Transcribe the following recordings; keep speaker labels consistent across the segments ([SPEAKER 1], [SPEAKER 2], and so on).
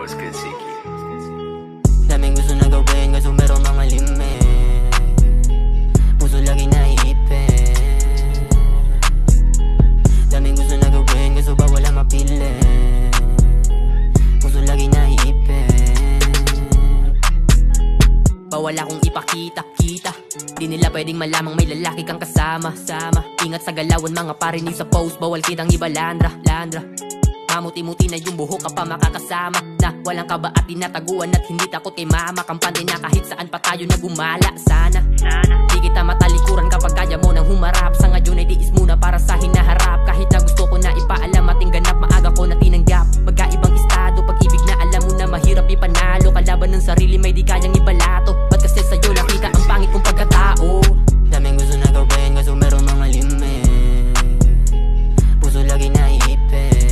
[SPEAKER 1] What's good, Siki?
[SPEAKER 2] Daming gusto na gawin, kaso merong mga limit. Puso lagi naiipin. Daming gusto na gawin, kaso bawal ang mapilit. Puso lagi naiipin. Bawal akong ipakita, kita. Di nila pwedeng malamang may lalaki kang kasama. Ingat sa galawan mga parinig sa post. Bawal kitang ibalandra. Mamuti-muti na yung buhok ka pa makakasama. Na walang kaba at tinataguan at hindi takot kay mama. Kampante na kahit saan pa tayo na gumala. Sana di kita matalikuran kapag kaya mo nang humarap. Sa ngayon ay tiis muna para sa hinaharap. Kahit na gusto ko na ipaalam ating ganap, maaga ko na tinanggap. Magkaibang estado, pag-ibig na alam mo na mahirap ipanalo. Kalaban ng sarili may di kayang ibalato. Ba't kasi sa'yo nakita ang pangit kong pagkatao? Daming gusto na gawin, kaso merong mga limit. Puso lagi naiipin.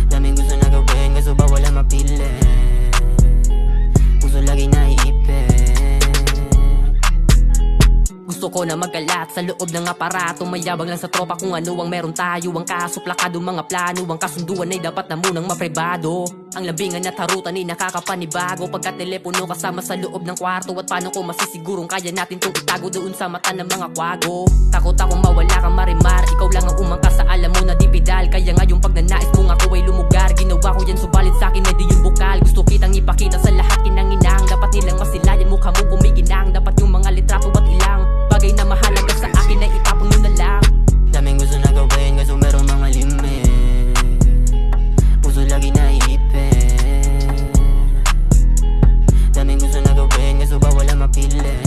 [SPEAKER 2] Daming gusto na gawin, kaso bawal ang mapilit. Puso lagi naiipin. Gusto ko na magkalat sa loob ng aparato. Mayabang lang sa tropa kung ano ang meron tayo. Ang kaso plakado mga plano. Ang kasunduan ay dapat na munang mapribado. Ang labingan at harutan ay nakakapanibago. Pagka telepono kasama sa loob ng kwarto. At paano ko masisigurong kaya natin tong itago doon sa mata ng mga kwago. Takot akong mawala kang marimar. Ikaw lang ang umangkas sa alam mo na di pedal. Kaya nga yung pagnanais mong ako ay lumugar. Ginawa ko yan subalit sa'kin ay di yung bukal. Gusto kitang ipakita sa lahat kinanginang. Dapat nilang masilayan mukha mo kumikinang. Dapat yung mga litrato ba't ilang bagay na mahalaga sa akin ay itapon mo na lang. Daming gusto na gawin, kaso merong mga limit. Puso lagi naiipin. Daming gusto na gawin, kaso bawal ang mapilit.